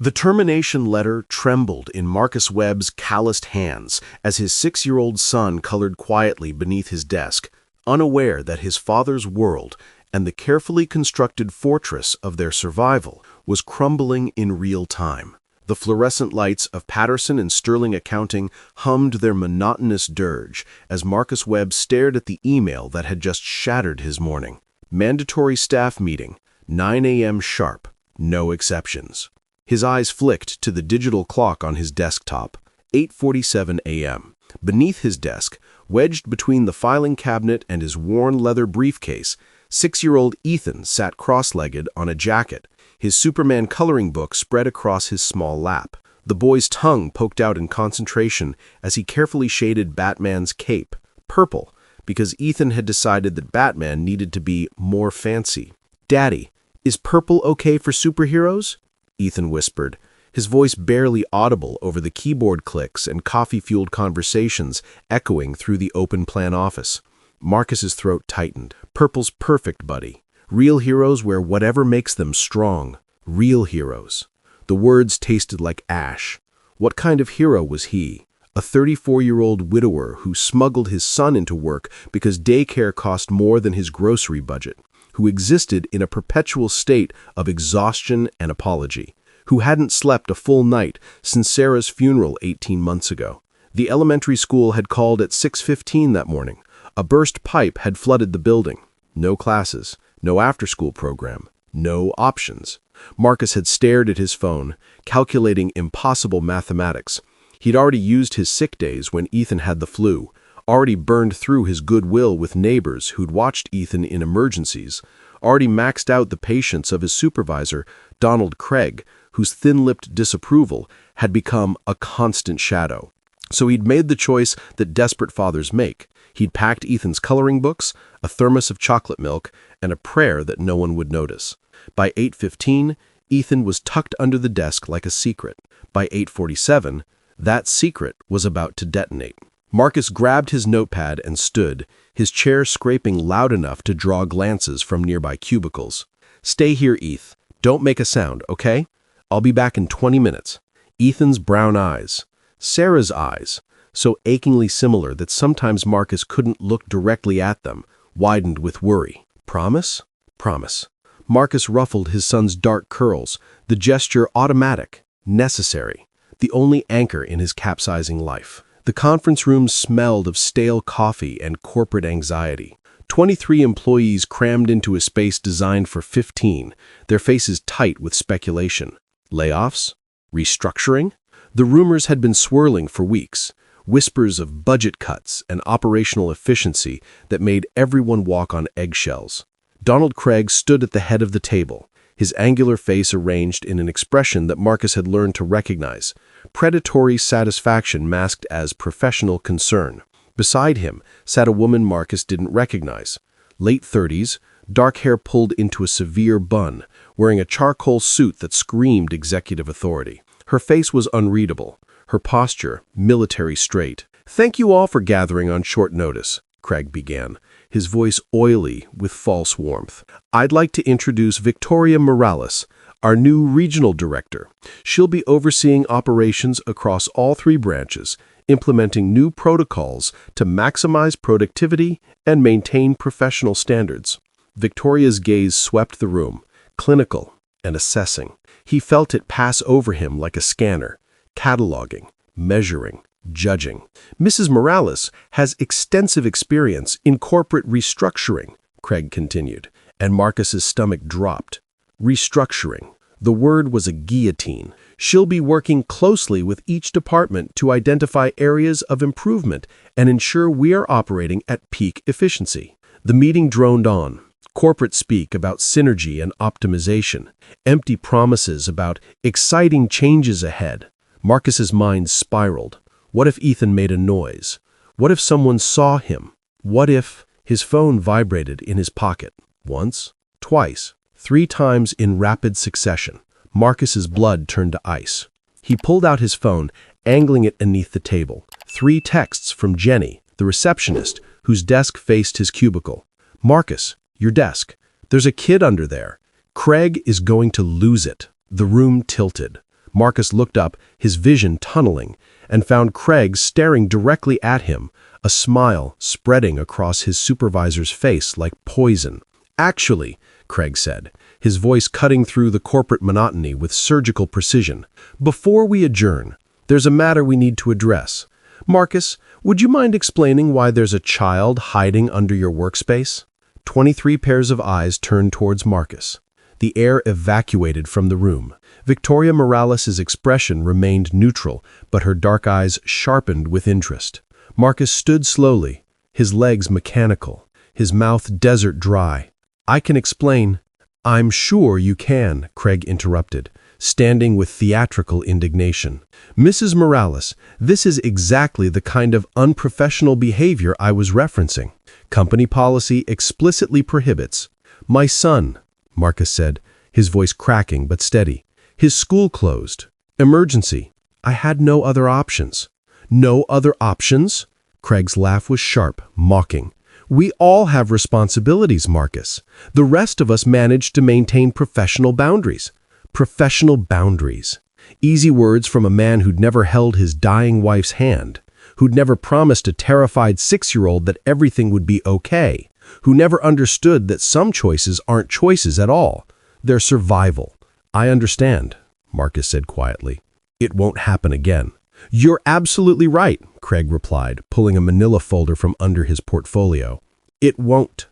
The termination letter trembled in Marcus Webb's calloused hands as his 6-year-old son colored quietly beneath his desk, unaware that his father's world and the carefully constructed fortress of their survival was crumbling in real time. The fluorescent lights of Patterson and Sterling Accounting hummed their monotonous dirge as Marcus Webb stared at the email that had just shattered his morning. Mandatory staff meeting, 9 a.m. sharp, no exceptions. His eyes flicked to the digital clock on his desktop, 8:47 a.m. Beneath his desk, wedged between the filing cabinet and his worn leather briefcase, 6-year-old Ethan sat cross-legged on a jacket, his Superman coloring book spread across his small lap. The boy's tongue poked out in concentration as he carefully shaded Batman's cape, purple, because Ethan had decided that Batman needed to be more fancy. "Daddy, is purple okay for superheroes?" Ethan whispered, his voice barely audible over the keyboard clicks and coffee-fueled conversations echoing through the open-plan office. Marcus's throat tightened. "Purple's perfect, buddy. Real heroes wear whatever makes them strong. Real heroes." The words tasted like ash. What kind of hero was he? A 34-year-old widower who smuggled his son into work because daycare cost more than his grocery budget, who existed in a perpetual state of exhaustion and apology, who hadn't slept a full night since Sarah's funeral 18 months ago. The elementary school had called at 6:15 that morning. A burst pipe had flooded the building. No classes, no after-school program, no options. Marcus had stared at his phone, calculating impossible mathematics. He'd already used his sick days when Ethan had the flu, already burned through his goodwill with neighbors who'd watched Ethan in emergencies, already maxed out the patience of his supervisor, Donald Craig, whose thin-lipped disapproval had become a constant shadow. So he'd made the choice that desperate fathers make. He'd packed Ethan's coloring books, a thermos of chocolate milk, and a prayer that no one would notice. By 8:15, Ethan was tucked under the desk like a secret. By 8:47, that secret was about to detonate. Marcus grabbed his notepad and stood, his chair scraping loud enough to draw glances from nearby cubicles. "Stay here, Eth. Don't make a sound, okay? I'll be back in 20 minutes. Ethan's brown eyes. Sarah's eyes, so achingly similar that sometimes Marcus couldn't look directly at them, widened with worry. "Promise? Promise." Marcus ruffled his son's dark curls, the gesture automatic, necessary, the only anchor in his capsizing life. The conference room smelled of stale coffee and corporate anxiety. 23 employees crammed into a space designed for 15, their faces tight with speculation. Layoffs? Restructuring? The rumors had been swirling for weeks, whispers of budget cuts and operational efficiency that made everyone walk on eggshells. Donald Craig stood at the head of the table, his angular face arranged in an expression that Marcus had learned to recognize, predatory satisfaction masked as professional concern. Beside him sat a woman Marcus didn't recognize. Late 30s, dark hair pulled into a severe bun, wearing a charcoal suit that screamed executive authority. Her face was unreadable, her posture military straight. "Thank you all for gathering on short notice," Craig began, his voice oily with false warmth. "I'd like to introduce Victoria Morales, our new regional director. She'll be overseeing operations across all 3 branches, implementing new protocols to maximize productivity and maintain professional standards." Victoria's gaze swept the room, clinical and assessing. He felt it pass over him like a scanner, cataloging, measuring, judging. "Mrs. Morales has extensive experience in corporate restructuring," Craig continued, and Marcus's stomach dropped. Restructuring. The word was a guillotine. "She'll be working closely with each department to identify areas of improvement and ensure we are operating at peak efficiency." The meeting droned on. Corporate speak about synergy and optimization, empty promises about exciting changes ahead. Marcus's mind spiraled. What if Ethan made a noise? What if someone saw him? What if his phone vibrated in his pocket? Once, twice, 3 times in rapid succession. Marcus's blood turned to ice. He pulled out his phone, angling it beneath the table. 3 texts from Jenny, the receptionist, whose desk faced his cubicle. "Marcus, your desk. There's a kid under there. Craig is going to lose it." The room tilted. Marcus looked up, his vision tunneling, and found Craig staring directly at him, a smile spreading across his supervisor's face like poison. "Actually," Craig said, his voice cutting through the corporate monotony with surgical precision, "before we adjourn, there's a matter we need to address. Marcus, would you mind explaining why there's a child hiding under your workspace?" 23 pairs of eyes turned towards Marcus. The air evacuated from the room. Victoria Morales' expression remained neutral, but her dark eyes sharpened with interest. Marcus stood slowly, his legs mechanical, his mouth desert dry. "I can explain." "I'm sure you can," Craig interrupted, standing with theatrical indignation. "Mrs. Morales, this is exactly the kind of unprofessional behavior I was referencing. Company policy explicitly prohibits." "My son," Marcus said, his voice cracking but steady. "His school closed. Emergency. I had no other options." "No other options?" Craig's laugh was sharp, mocking. "We all have responsibilities, Marcus. The rest of us managed to maintain professional boundaries." Professional boundaries. Easy words from a man who'd never held his dying wife's hand, who'd never promised a terrified 6-year-old that everything would be okay, who never understood that some choices aren't choices at all. They're survival. "I understand," Marcus said quietly. "It won't happen again." "You're absolutely right," Craig replied, pulling a manila folder from under his portfolio. "It won't."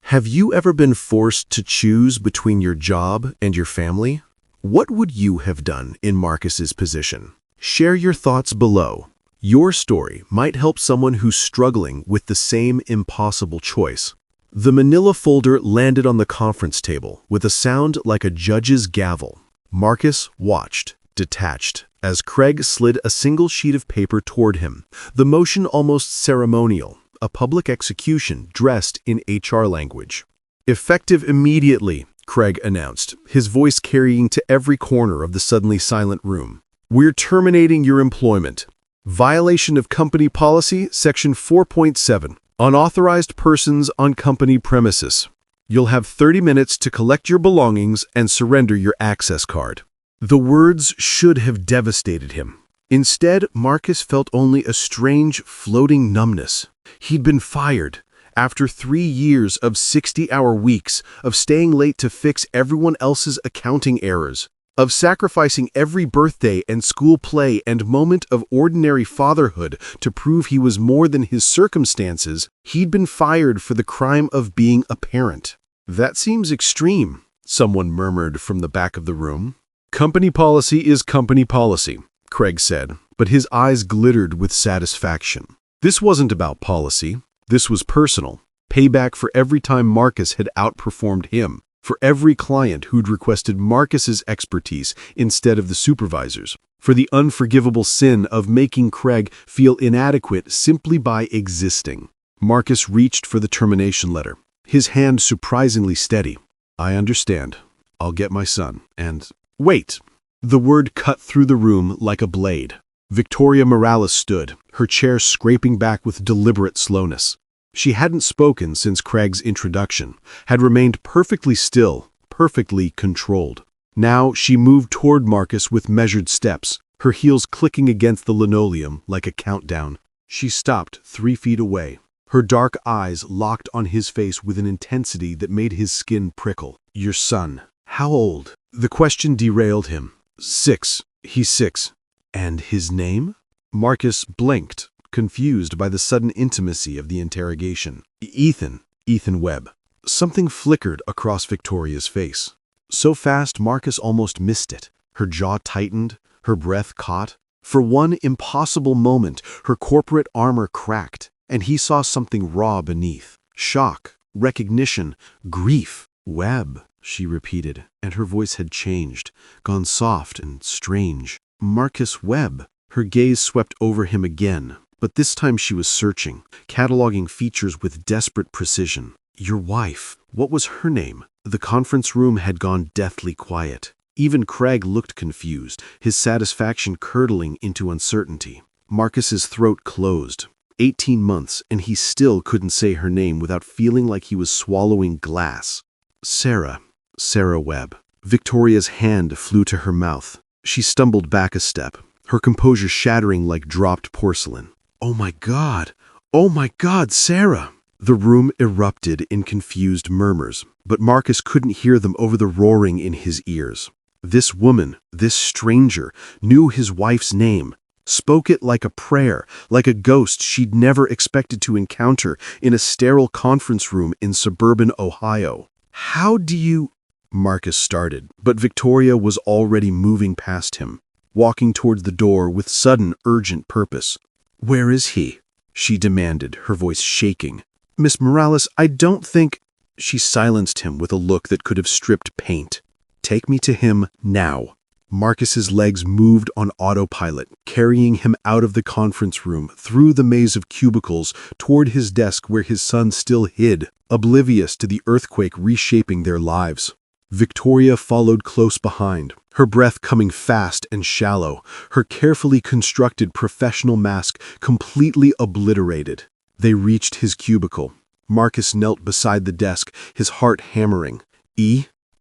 Have you ever been forced to choose between your job and your family? What would you have done in Marcus's position? Share your thoughts below. Your story might help someone who's struggling with the same impossible choice. The manila folder landed on the conference table with a sound like a judge's gavel. Marcus watched, detached, as Craig slid a single sheet of paper toward him, the motion almost ceremonial, a public execution dressed in HR language. "Effective immediately," Craig announced, his voice carrying to every corner of the suddenly silent room. "We're terminating your employment. Violation of company policy, section 4.7. Unauthorized persons on company premises. You'll have 30 minutes to collect your belongings and surrender your access card." The words should have devastated him. Instead, Marcus felt only a strange, floating numbness. He'd been fired. After 3 years of 60-hour weeks, of staying late to fix everyone else's accounting errors, of sacrificing every birthday and school play and moment of ordinary fatherhood to prove he was more than his circumstances, he'd been fired for the crime of being a parent. "That seems extreme," someone murmured from the back of the room. "Company policy is company policy," Craig said, but his eyes glittered with satisfaction. This wasn't about policy. This was personal. Payback for every time Marcus had outperformed him, for every client who'd requested Marcus's expertise instead of the supervisor's, for the unforgivable sin of making Craig feel inadequate simply by existing. Marcus reached for the termination letter, his hand surprisingly steady. "I understand. I'll get my son, and—" "Wait!" The word cut through the room like a blade. Victoria Morales stood, her chair scraping back with deliberate slowness. She hadn't spoken since Craig's introduction, had remained perfectly still, perfectly controlled. Now she moved toward Marcus with measured steps, her heels clicking against the linoleum like a countdown. She stopped 3 feet away, her dark eyes locked on his face with an intensity that made his skin prickle. "Your son. How old?" The question derailed him. 6. He's 6. "And his name?" Marcus blinked, confused by the sudden intimacy of the interrogation. Ethan Webb." Something flickered across Victoria's face. So fast Marcus almost missed it. Her jaw tightened, her breath caught. For one impossible moment, her corporate armor cracked, and he saw something raw beneath. Shock, recognition, grief. "Webb," she repeated, and her voice had changed, gone soft and strange. "Marcus Webb." Her gaze swept over him again, but this time she was searching, cataloging features with desperate precision. "Your wife, what was her name?" The conference room had gone deathly quiet. Even Craig looked confused, his satisfaction curdling into uncertainty. Marcus's throat closed. 18 months, and he still couldn't say her name without feeling like he was swallowing glass. Sarah Webb." Victoria's hand flew to her mouth. She stumbled back a step, her composure shattering like dropped porcelain. "Oh my God! Oh my God, Sarah!" The room erupted in confused murmurs, but Marcus couldn't hear them over the roaring in his ears. This woman, this stranger, knew his wife's name, spoke it like a prayer, like a ghost she'd never expected to encounter in a sterile conference room in suburban Ohio. "How do you—" Marcus started, but Victoria was already moving past him, walking towards the door with sudden, urgent purpose. "Where is he?" she demanded, her voice shaking. "Miss Morales, I don't think—" She silenced him with a look that could have stripped paint. "Take me to him now." Marcus's legs moved on autopilot, carrying him out of the conference room, through the maze of cubicles, toward his desk where his son still hid, oblivious to the earthquake reshaping their lives. Victoria followed close behind, her breath coming fast and shallow, her carefully constructed professional mask completely obliterated. They reached his cubicle. Marcus knelt beside the desk, his heart hammering.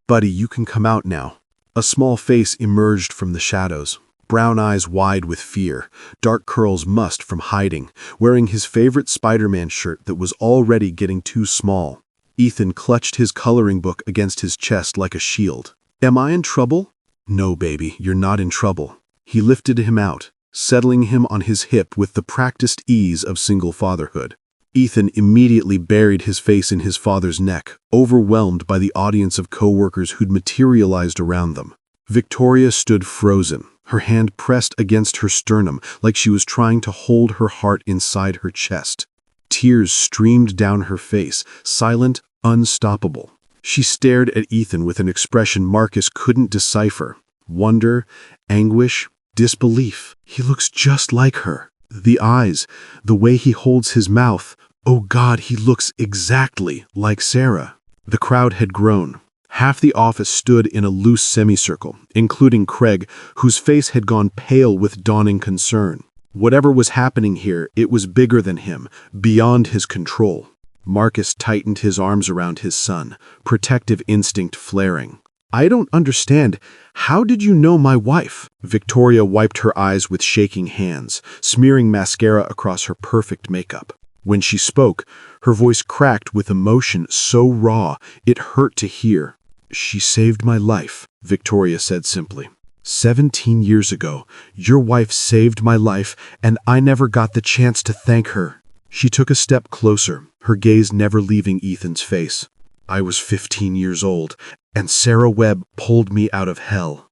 "Buddy, you can come out now." A small face emerged from the shadows, brown eyes wide with fear, dark curls mussed from hiding, wearing his favorite Spider-Man shirt that was already getting too small. Ethan clutched his coloring book against his chest like a shield. "Am I in trouble?" "No, baby, you're not in trouble." He lifted him out, settling him on his hip with the practiced ease of single fatherhood. Ethan immediately buried his face in his father's neck, overwhelmed by the audience of coworkers who'd materialized around them. Victoria stood frozen, her hand pressed against her sternum like she was trying to hold her heart inside her chest. Tears streamed down her face, silent, unstoppable. She stared at Ethan with an expression Marcus couldn't decipher. Wonder, anguish, disbelief. He looks just like her. The eyes, the way he holds his mouth. Oh God, he looks exactly like Sarah. The crowd had grown. Half the office stood in a loose semicircle, including Craig, whose face had gone pale with dawning concern. Whatever was happening here, it was bigger than him, beyond his control. Marcus tightened his arms around his son, protective instinct flaring. "I don't understand. How did you know my wife?" Victoria wiped her eyes with shaking hands, smearing mascara across her perfect makeup. When she spoke, her voice cracked with emotion so raw it hurt to hear. "She saved my life," Victoria said simply. 17 years ago, your wife saved my life, and I never got the chance to thank her." She took a step closer, her gaze never leaving Ethan's face. "I was 15 years old, and Sarah Webb pulled me out of hell."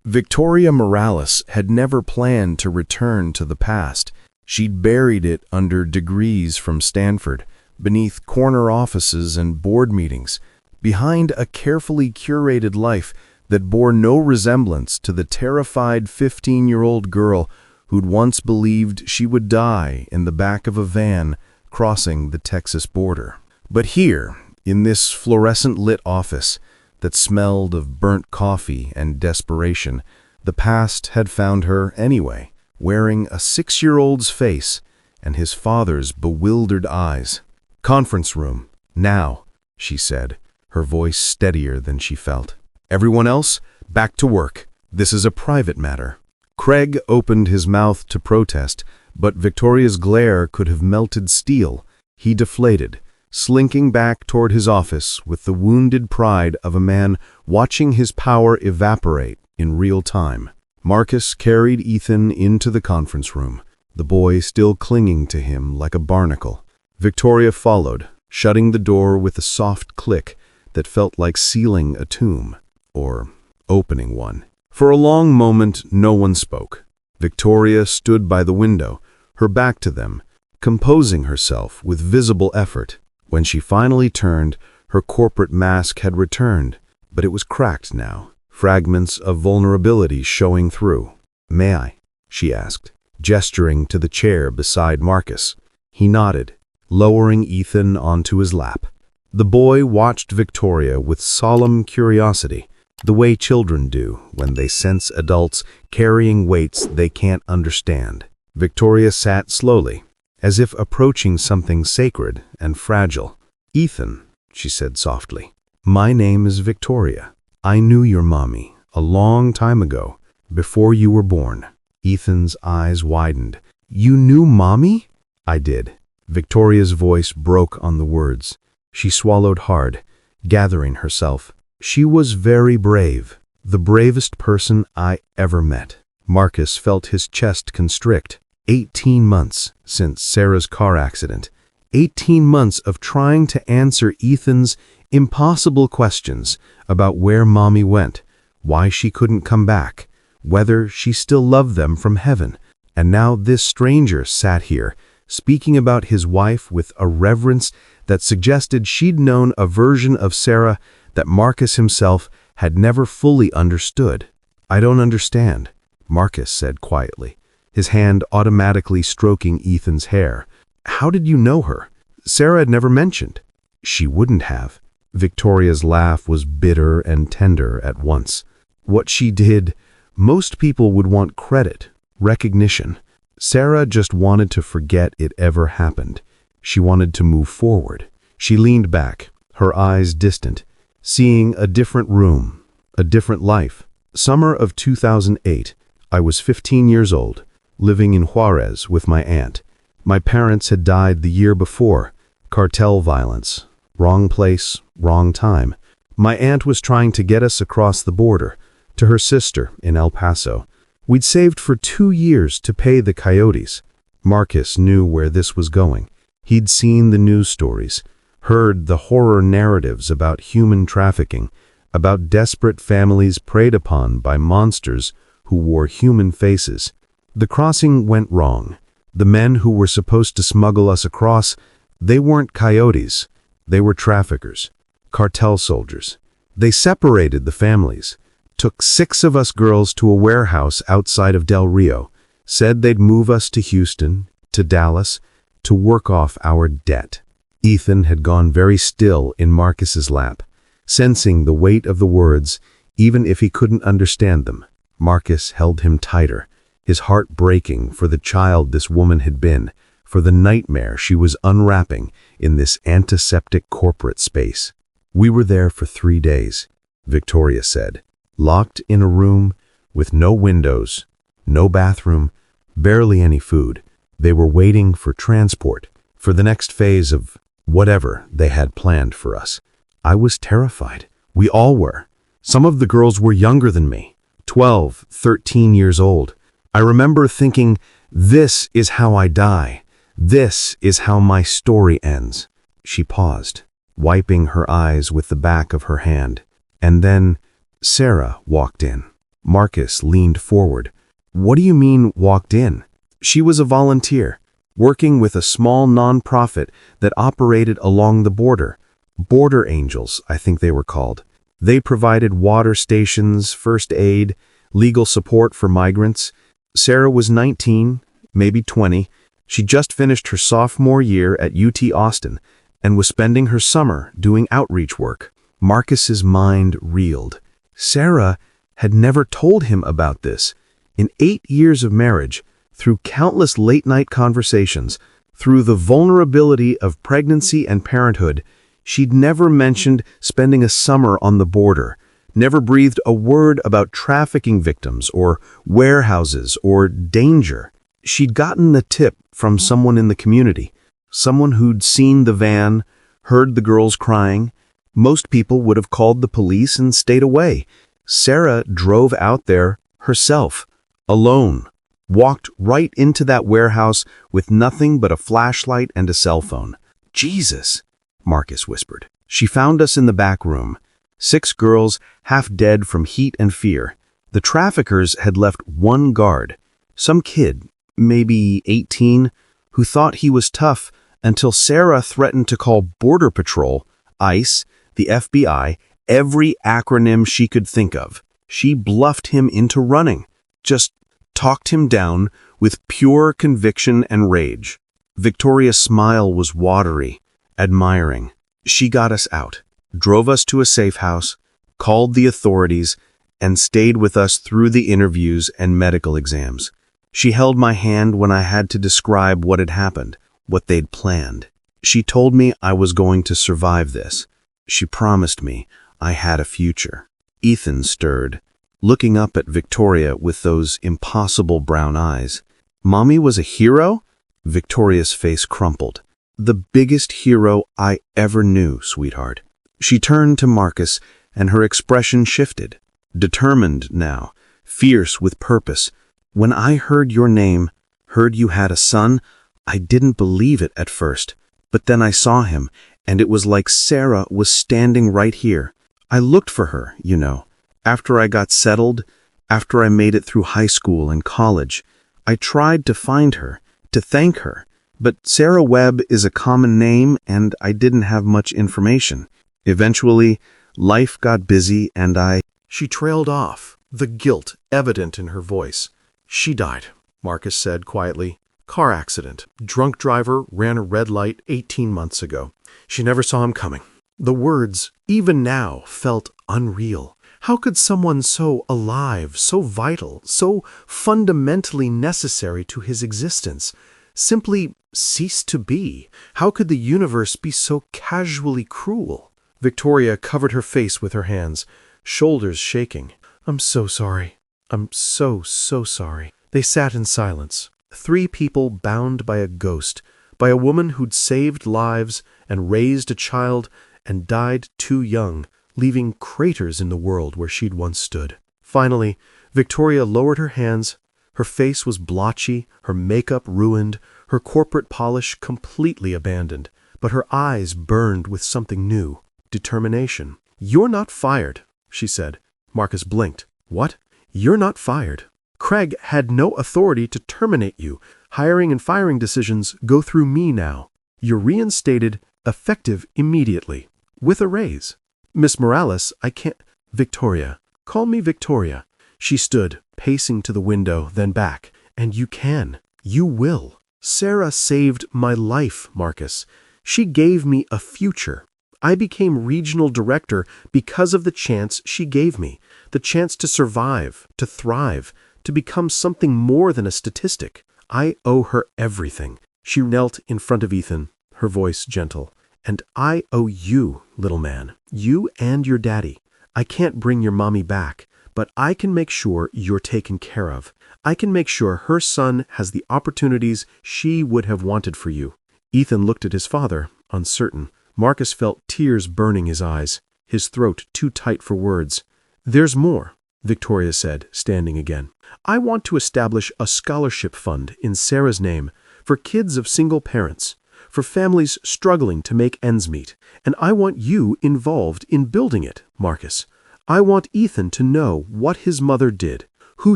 Victoria Morales had never planned to return to the past. She'd buried it under degrees from Stanford, beneath corner offices and board meetings, behind a carefully curated life that bore no resemblance to the terrified 15-year-old girl who'd once believed she would die in the back of a van crossing the Texas border. But here, in this fluorescent-lit office that smelled of burnt coffee and desperation, the past had found her anyway, wearing a 6-year-old's face and his father's bewildered eyes. "Conference room, now," she said, her voice steadier than she felt. "Everyone else, back to work. This is a private matter." Craig opened his mouth to protest, but Victoria's glare could have melted steel. He deflated, slinking back toward his office with the wounded pride of a man watching his power evaporate in real time. Marcus carried Ethan into the conference room, the boy still clinging to him like a barnacle. Victoria followed, shutting the door with a soft click that felt like sealing a tomb, or opening one. For a long moment, no one spoke. Victoria stood by the window, her back to them, composing herself with visible effort. When she finally turned, her corporate mask had returned, but it was cracked now, fragments of vulnerability showing through. "May I?" she asked, gesturing to the chair beside Marcus. He nodded, lowering Ethan onto his lap. The boy watched Victoria with solemn curiosity, the way children do when they sense adults carrying weights they can't understand. Victoria sat slowly, as if approaching something sacred and fragile. "Ethan," she said softly, "my name is Victoria. I knew your mommy a long time ago, before you were born." Ethan's eyes widened. "You knew Mommy?" "I did." Victoria's voice broke on the words. She swallowed hard, gathering herself. "She was very brave, the bravest person I ever met." Marcus felt his chest constrict. 18 months since Sarah's car accident. 18 months of trying to answer Ethan's impossible questions about where Mommy went, why she couldn't come back, whether she still loved them from heaven. And now this stranger sat here, speaking about his wife with a reverence that suggested she'd known a version of Sarah that Marcus himself had never fully understood. "I don't understand," Marcus said quietly, his hand automatically stroking Ethan's hair. "How did you know her? Sarah had never mentioned." "She wouldn't have." Victoria's laugh was bitter and tender at once. "What she did, most people would want credit, recognition. Sarah just wanted to forget it ever happened. She wanted to move forward." She leaned back, her eyes distant, seeing a different room, a different life. Summer of 2008, I was 15 years old, living in Juarez with my aunt. My parents had died the year before. Cartel violence. Wrong place, wrong time. My aunt was trying to get us across the border, to her sister in El Paso. We'd saved for 2 years to pay the coyotes. Marcus knew where this was going. He'd seen the news stories, heard the horror narratives about human trafficking, about desperate families preyed upon by monsters who wore human faces. The crossing went wrong. The men who were supposed to smuggle us across, they weren't coyotes. They were traffickers, cartel soldiers. They separated the families, took 6 of us girls to a warehouse outside of Del Rio, said they'd move us to Houston, to Dallas, to work off our debt. Ethan had gone very still in Marcus's lap, sensing the weight of the words, even if he couldn't understand them. Marcus held him tighter, his heart breaking for the child this woman had been, for the nightmare she was unwrapping in this antiseptic corporate space. "We were there for 3 days," Victoria said, "locked in a room with no windows, no bathroom, barely any food. They were waiting for transport, for the next phase of whatever they had planned for us. I was terrified. We all were. Some of the girls were younger than me, 12, 13 years old. I remember thinking, this is how I die. This is how my story ends." She paused, wiping her eyes with the back of her hand. And then Sarah walked in. Marcus leaned forward. "What do you mean, walked in?" "She was a volunteer, working with a small non-profit that operated along the border. Border Angels, I think they were called. They provided water stations, first aid, legal support for migrants. Sarah was 19, maybe 20. She just finished her sophomore year at UT Austin and was spending her summer doing outreach work." Marcus's mind reeled. Sarah had never told him about this. In 8 years of marriage, through countless late-night conversations, through the vulnerability of pregnancy and parenthood, she'd never mentioned spending a summer on the border, never breathed a word about trafficking victims or warehouses or danger. She'd gotten a tip from someone in the community, someone who'd seen the van, heard the girls crying. Most people would have called the police and stayed away. Sarah drove out there herself, alone, walked right into that warehouse with nothing but a flashlight and a cell phone. "Jesus," Marcus whispered. "She found us in the back room. 6 girls, half dead from heat and fear. The traffickers had left one guard, some kid, maybe 18, who thought he was tough until Sarah threatened to call Border Patrol, ICE, the FBI, every acronym she could think of. She bluffed him into running, just talked him down with pure conviction and rage." Victoria's smile was watery, admiring. "She got us out, drove us to a safe house, called the authorities, and stayed with us through the interviews and medical exams. She held my hand when I had to describe what had happened, what they'd planned. She told me I was going to survive this. She promised me I had a future." Ethan stirred, looking up at Victoria with those impossible brown eyes. "Mommy was a hero?" Victoria's face crumpled. "The biggest hero I ever knew, sweetheart." She turned to Marcus, and her expression shifted. Determined now, fierce with purpose. "When I heard your name, heard you had a son, I didn't believe it at first. But then I saw him, and it was like Sarah was standing right here. I looked for her, you know. After I got settled, after I made it through high school and college, I tried to find her, to thank her. But Sarah Webb is a common name, and I didn't have much information. Eventually, life got busy, and I—" She trailed off, the guilt evident in her voice. "She died," Marcus said quietly. "Car accident. Drunk driver ran a red light 18 months ago. She never saw him coming." The words, even now, felt unreal. How could someone so alive, so vital, so fundamentally necessary to his existence, simply cease to be? How could the universe be so casually cruel? Victoria covered her face with her hands, shoulders shaking. "I'm so sorry. I'm so sorry." They sat in silence. Three people bound by a ghost, by a woman who'd saved lives and raised a child and died too young, leaving craters in the world where she'd once stood. Finally, Victoria lowered her hands. Her face was blotchy, her makeup ruined, her corporate polish completely abandoned. But her eyes burned with something new, determination. "You're not fired," she said. Marcus blinked. "What? You're not fired. Craig had no authority to terminate you. Hiring and firing decisions go through me now. You're reinstated, effective immediately, with a raise. Miss Morales, I can't—" "Victoria. Call me Victoria." She stood, pacing to the window, then back. "And you can. You will. Sarah saved my life, Marcus. She gave me a future. I became regional director because of the chance she gave me, the chance to survive, to thrive, to become something more than a statistic. I owe her everything." She knelt in front of Ethan, her voice gentle. "And I owe you, little man, you and your daddy. I can't bring your mommy back, but I can make sure you're taken care of. I can make sure her son has the opportunities she would have wanted for you." Ethan looked at his father, uncertain. Marcus felt tears burning his eyes, his throat too tight for words. "There's more," Victoria said, standing again. "I want to establish a scholarship fund in Sarah's name for kids of single parents, for families struggling to make ends meet. And I want you involved in building it, Marcus. I want Ethan to know what his mother did, who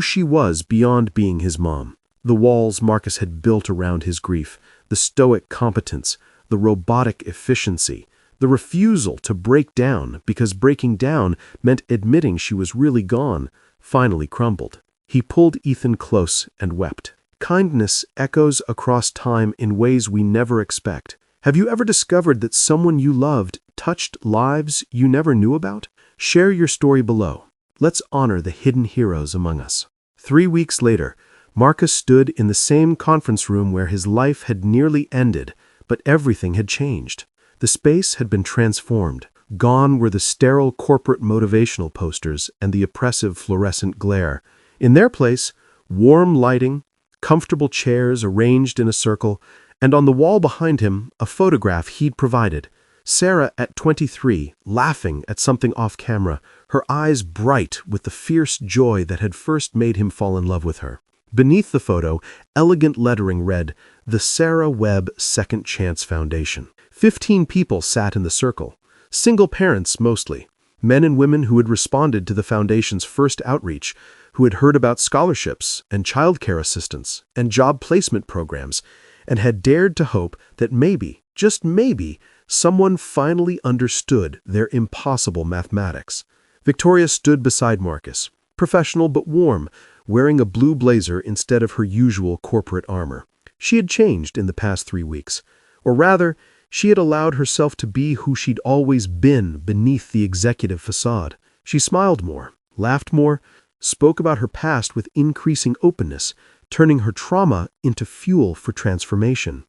she was beyond being his mom." The walls Marcus had built around his grief, the stoic competence, the robotic efficiency, the refusal to break down because breaking down meant admitting she was really gone, finally crumbled. He pulled Ethan close and wept. "Kindness echoes across time in ways we never expect. Have you ever discovered that someone you loved touched lives you never knew about? Share your story below. Let's honor the hidden heroes among us." 3 weeks later, Marcus stood in the same conference room where his life had nearly ended, but everything had changed. The space had been transformed. Gone were the sterile corporate motivational posters and the oppressive fluorescent glare. In their place, warm lighting, comfortable chairs arranged in a circle, and on the wall behind him, a photograph he'd provided. Sarah at 23, laughing at something off camera, her eyes bright with the fierce joy that had first made him fall in love with her. Beneath the photo, elegant lettering read, "The Sarah Webb Second Chance Foundation." 15 people sat in the circle, single parents mostly, men and women who had responded to the foundation's first outreach, who had heard about scholarships and childcare assistance and job placement programs, and had dared to hope that maybe, just maybe, someone finally understood their impossible mathematics. Victoria stood beside Marcus, professional but warm, wearing a blue blazer instead of her usual corporate armor. She had changed in the past 3 weeks, or rather, she had allowed herself to be who she'd always been beneath the executive facade. She smiled more, laughed more, spoke about her past with increasing openness, turning her trauma into fuel for transformation.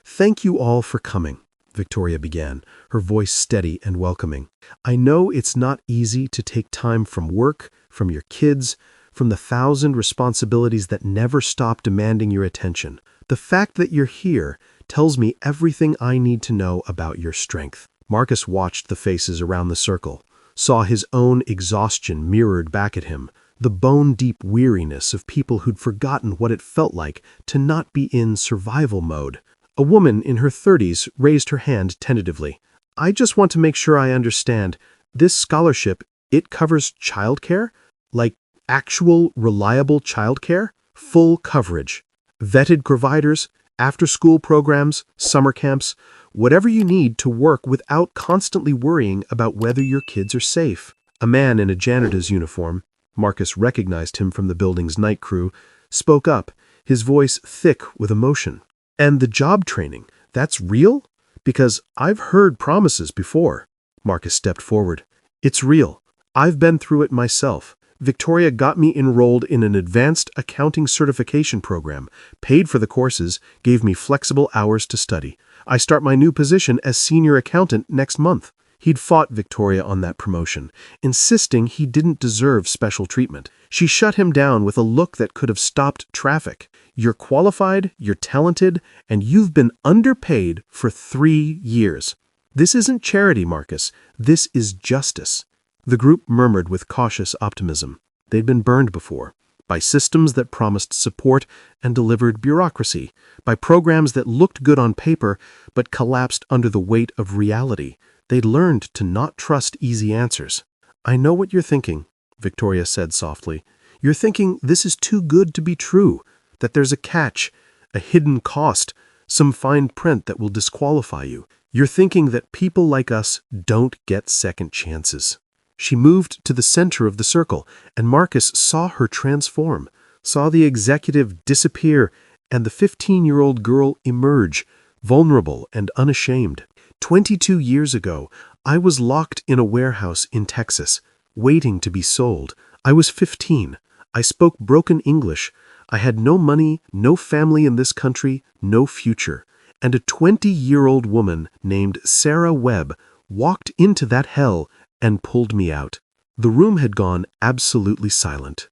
"Thank you all for coming. Victoria began, her voice steady and welcoming. "I know it's not easy to take time from work, from your kids, from the 1,000 responsibilities that never stop demanding your attention. The fact that you're here tells me everything I need to know about your strength." Marcus watched the faces around the circle, saw his own exhaustion mirrored back at him, the bone-deep weariness of people who'd forgotten what it felt like to not be in survival mode. A woman in her 30s raised her hand tentatively. "I just want to make sure I understand. This scholarship, it covers childcare? Like actual, reliable childcare? Full coverage. Vetted providers, after-school programs, summer camps, whatever you need to work without constantly worrying about whether your kids are safe." A man in a janitor's uniform, Marcus recognized him from the building's night crew, spoke up, his voice thick with emotion. "And the job training, that's real? Because I've heard promises before." Marcus stepped forward. "It's real. I've been through it myself. Victoria got me enrolled in an advanced accounting certification program, paid for the courses, gave me flexible hours to study. I start my new position as senior accountant next month." He'd fought Victoria on that promotion, insisting he didn't deserve special treatment. She shut him down with a look that could have stopped traffic. "You're qualified, you're talented, and you've been underpaid for 3 years. This isn't charity, Marcus. This is justice." The group murmured with cautious optimism. They'd been burned before, by systems that promised support and delivered bureaucracy, by programs that looked good on paper but collapsed under the weight of reality. They'd learned to not trust easy answers. "I know what you're thinking," Victoria said softly. "You're thinking this is too good to be true, that there's a catch, a hidden cost, some fine print that will disqualify you. You're thinking that people like us don't get second chances." She moved to the center of the circle, and Marcus saw her transform, saw the executive disappear and the 15-year-old girl emerge, vulnerable and unashamed. 22 years ago, I was locked in a warehouse in Texas, waiting to be sold. I was 15. I spoke broken English. I had no money, no family in this country, no future. And a 20-year-old woman named Sarah Webb walked into that hell and pulled me out. The room had gone absolutely silent.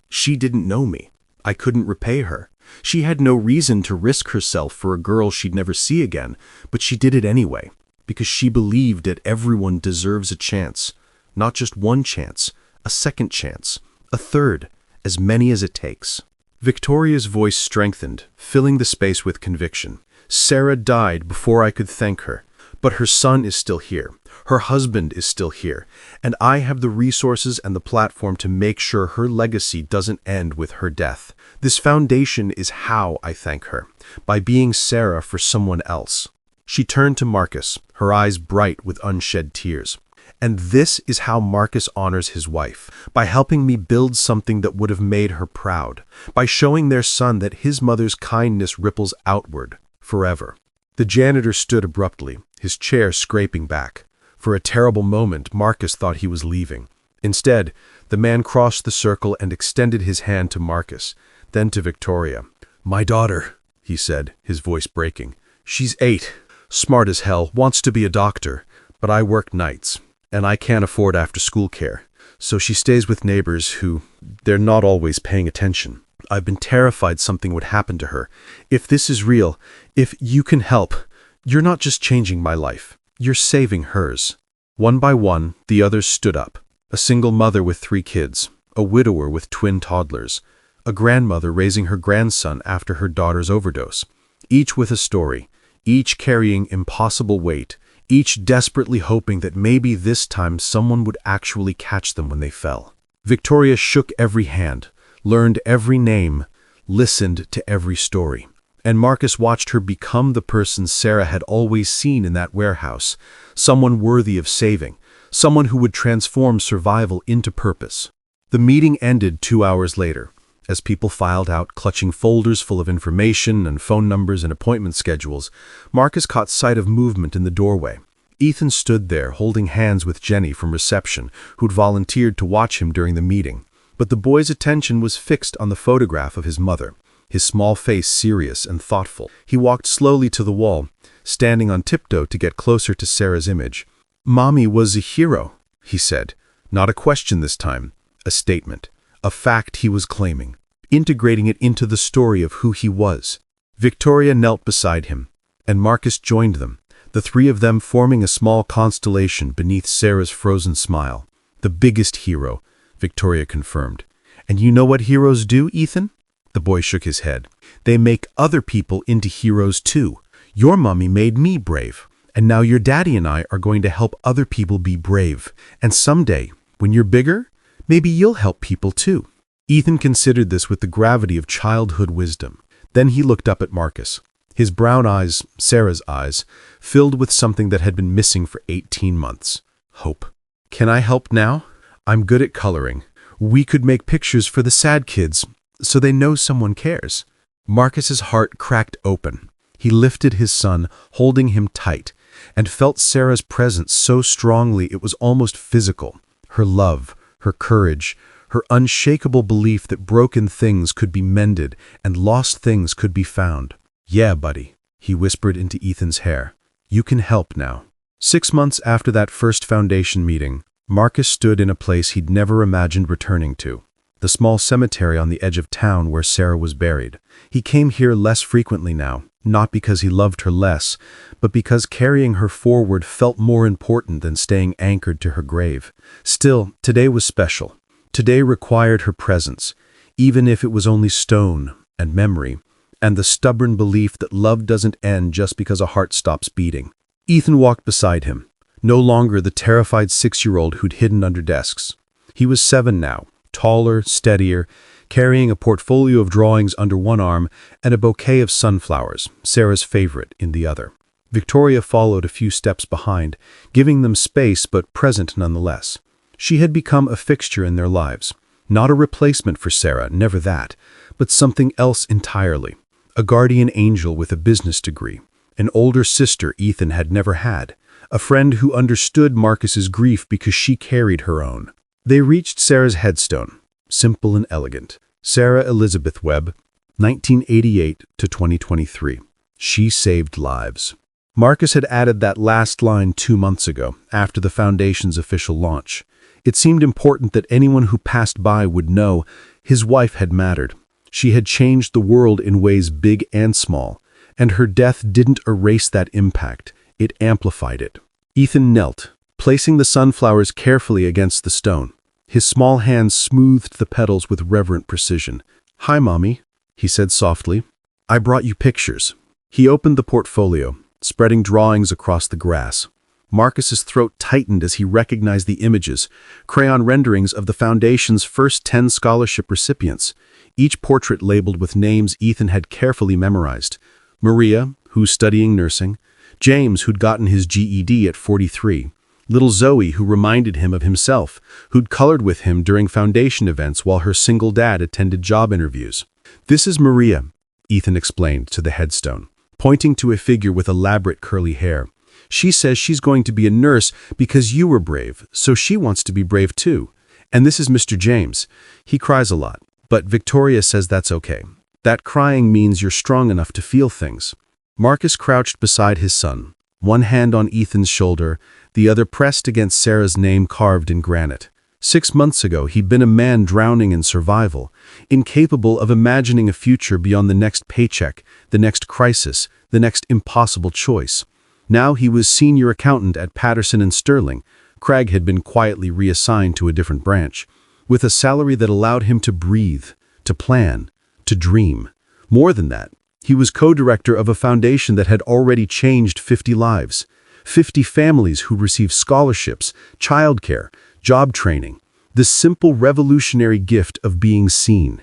She didn't know me. I couldn't repay her. She had no reason to risk herself for a girl she'd never see again, but she did it anyway, because she believed that everyone deserves a chance. Not just one chance, a second chance, a third, as many as it takes. Victoria's voice strengthened, filling the space with conviction. "Sarah died before I could thank her, but her son is still here. Her husband is still here, and I have the resources and the platform to make sure her legacy doesn't end with her death. This foundation is how I thank her, by being Sarah for someone else." She turned to Marcus, her eyes bright with unshed tears. "And this is how Marcus honors his wife, by helping me build something that would have made her proud, by showing their son that his mother's kindness ripples outward, forever." The janitor stood abruptly, his chair scraping back. For a terrible moment, Marcus thought he was leaving. Instead, the man crossed the circle and extended his hand to Marcus, then to Victoria. "My daughter," he said, his voice breaking. "She's 8, smart as hell, wants to be a doctor, but I work nights, and I can't afford after-school care. So she stays with neighbors who, they're not always paying attention. I've been terrified something would happen to her. If this is real, if you can help, you're not just changing my life, you're saving hers." One by one, the others stood up. A single mother with 3 kids, a widower with twin toddlers, a grandmother raising her grandson after her daughter's overdose, each with a story, each carrying impossible weight, each desperately hoping that maybe this time someone would actually catch them when they fell. Victoria shook every hand, learned every name, listened to every story. And Marcus watched her become the person Sarah had always seen in that warehouse, someone worthy of saving, someone who would transform survival into purpose. The meeting ended 2 hours later, as people filed out, clutching folders full of information and phone numbers and appointment schedules. Marcus caught sight of movement in the doorway. Ethan stood there, holding hands with Jenny from reception, who'd volunteered to watch him during the meeting. But the boy's attention was fixed on the photograph of his mother, his small face serious and thoughtful. He walked slowly to the wall, standing on tiptoe to get closer to Sarah's image. "Mommy was a hero," he said. Not a question this time, a statement, a fact he was claiming, integrating it into the story of who he was. Victoria knelt beside him, and Marcus joined them, the three of them forming a small constellation beneath Sarah's frozen smile. "The biggest hero," Victoria confirmed. "And you know what heroes do, Ethan?" The boy shook his head. "They make other people into heroes too. Your mommy made me brave, and now your daddy and I are going to help other people be brave. And someday, when you're bigger, maybe you'll help people too." Ethan considered this with the gravity of childhood wisdom. Then he looked up at Marcus. His brown eyes, Sarah's eyes, filled with something that had been missing for 18 months. Hope. "Can I help now? I'm good at coloring. We could make pictures for the sad kids, so they know someone cares." Marcus's heart cracked open. He lifted his son, holding him tight, and felt Sarah's presence so strongly it was almost physical. Her love, her courage, her unshakable belief that broken things could be mended and lost things could be found. "Yeah, buddy," he whispered into Ethan's hair. "You can help now." 6 months after that first foundation meeting, Marcus stood in a place he'd never imagined returning to, the small cemetery on the edge of town where Sarah was buried. He came here less frequently now, not because he loved her less, but because carrying her forward felt more important than staying anchored to her grave. Still, today was special. Today required her presence, even if it was only stone and memory, and the stubborn belief that love doesn't end just because a heart stops beating. Ethan walked beside him, no longer the terrified 6-year-old who'd hidden under desks. He was 7 now, taller, steadier, carrying a portfolio of drawings under one arm and a bouquet of sunflowers, Sarah's favorite, in the other. Victoria followed a few steps behind, giving them space but present nonetheless. She had become a fixture in their lives, not a replacement for Sarah, never that, but something else entirely. A guardian angel with a business degree, an older sister Ethan had never had, a friend who understood Marcus's grief because she carried her own. They reached Sarah's headstone, simple and elegant. Sarah Elizabeth Webb, 1988 to 2023. She saved lives. Marcus had added that last line 2 months ago, after the Foundation's official launch. It seemed important that anyone who passed by would know his wife had mattered. She had changed the world in ways big and small, and her death didn't erase that impact, it amplified it. Ethan knelt, placing the sunflowers carefully against the stone. His small hands smoothed the petals with reverent precision. "Hi, Mommy," he said softly. "I brought you pictures." He opened the portfolio, spreading drawings across the grass. Marcus's throat tightened as he recognized the images, crayon renderings of the Foundation's first 10 scholarship recipients, each portrait labeled with names Ethan had carefully memorized. Maria, who's studying nursing, James, who'd gotten his GED at 43, little Zoe, who reminded him of himself, who'd colored with him during Foundation events while her single dad attended job interviews. "This is Maria," Ethan explained to the headstone, pointing to a figure with elaborate curly hair. "She says she's going to be a nurse because you were brave, so she wants to be brave too. And this is Mr. James. He cries a lot, but Victoria says that's okay. That crying means you're strong enough to feel things." Marcus crouched beside his son, one hand on Ethan's shoulder, the other pressed against Sarah's name carved in granite. 6 months ago, he'd been a man drowning in survival, incapable of imagining a future beyond the next paycheck, the next crisis, the next impossible choice. Now he was senior accountant at Patterson and Sterling. Craig had been quietly reassigned to a different branch, with a salary that allowed him to breathe, to plan, to dream. More than that, he was co-director of a foundation that had already changed 50 lives, 50 families who received scholarships, childcare, job training, the simple revolutionary gift of being seen.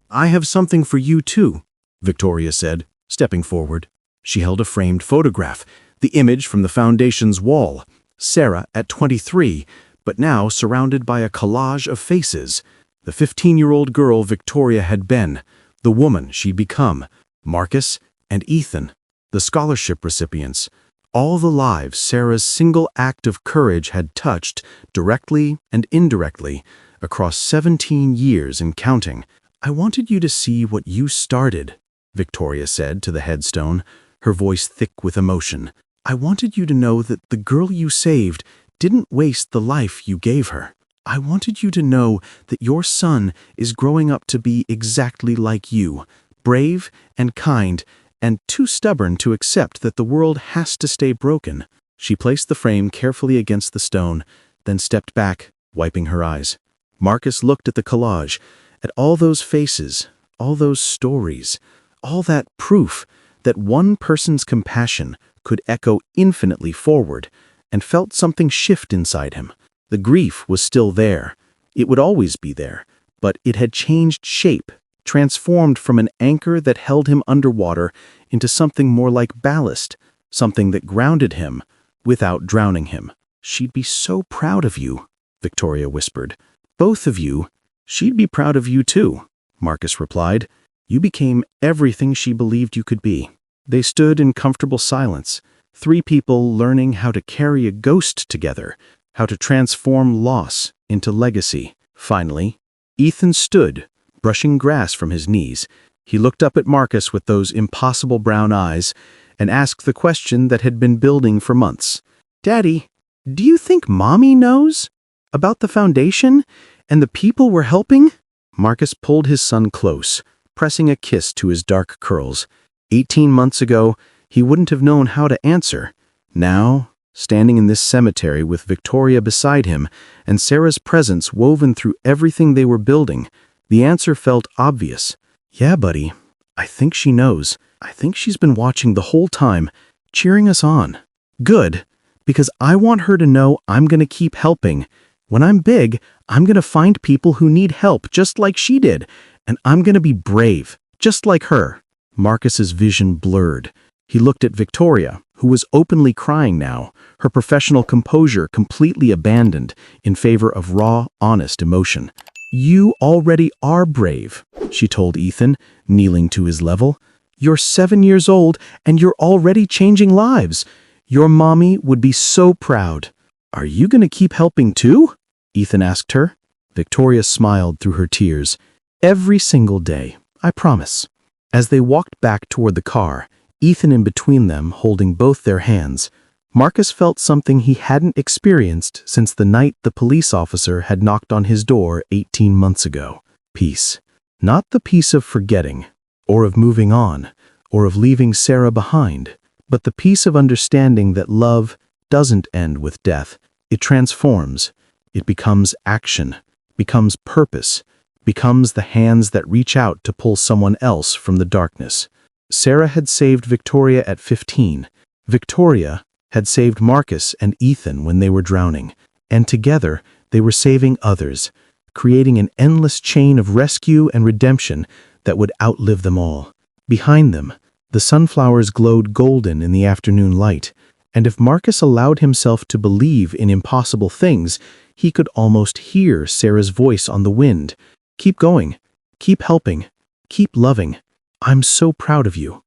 "I have something for you too," Victoria said, stepping forward. She held a framed photograph, the image from the Foundation's wall, Sarah at 23, but now surrounded by a collage of faces. The 15-year-old girl Victoria had been, the woman she'd become, Marcus and Ethan, the scholarship recipients, all the lives Sarah's single act of courage had touched, directly and indirectly, across 17 years and counting. "I wanted you to see what you started," Victoria said to the headstone, her voice thick with emotion. "I wanted you to know that the girl you saved didn't waste the life you gave her. I wanted you to know that your son is growing up to be exactly like you, brave and kind, and too stubborn to accept that the world has to stay broken." She placed the frame carefully against the stone, then stepped back, wiping her eyes. Marcus looked at the collage, at all those faces, all those stories, all that proof that one person's compassion could echo infinitely forward, and felt something shift inside him. The grief was still there. It would always be there, but it had changed shape, transformed from an anchor that held him underwater into something more like ballast, something that grounded him without drowning him. "She'd be so proud of you," Victoria whispered. "Both of you." "She'd be proud of you too," Marcus replied. "You became everything she believed you could be." They stood in comfortable silence, three people learning how to carry a ghost together, how to transform loss into legacy. Finally, Ethan stood, brushing grass from his knees. He looked up at Marcus with those impossible brown eyes and asked the question that had been building for months. "Daddy, do you think Mommy knows about the foundation and the people we're helping?" Marcus pulled his son close, pressing a kiss to his dark curls. 18 months ago, he wouldn't have known how to answer. Now, standing in this cemetery with Victoria beside him and Sarah's presence woven through everything they were building, the answer felt obvious. "Yeah, buddy, I think she knows. I think she's been watching the whole time, cheering us on." "Good, because I want her to know I'm going to keep helping. When I'm big, I'm going to find people who need help just like she did, and I'm going to be brave, just like her." Marcus's vision blurred. He looked at Victoria, who was openly crying now, her professional composure completely abandoned in favor of raw, honest emotion. "You already are brave," she told Ethan, kneeling to his level. "You're 7 years old, and you're already changing lives. Your mommy would be so proud." "Are you going to keep helping too?" Ethan asked her. Victoria smiled through her tears. "Every single day, I promise." As they walked back toward the car, Ethan in between them holding both their hands, Marcus felt something he hadn't experienced since the night the police officer had knocked on his door 18 months ago. Peace. Not the peace of forgetting, or of moving on, or of leaving Sarah behind, but the peace of understanding that love doesn't end with death. It transforms. It becomes action, becomes purpose, becomes the hands that reach out to pull someone else from the darkness. Sarah had saved Victoria at 15. Victoria had saved Marcus and Ethan when they were drowning, and together they were saving others, creating an endless chain of rescue and redemption that would outlive them all. Behind them, the sunflowers glowed golden in the afternoon light, and if Marcus allowed himself to believe in impossible things, he could almost hear Sarah's voice on the wind. "Keep going. Keep helping. Keep loving. I'm so proud of you."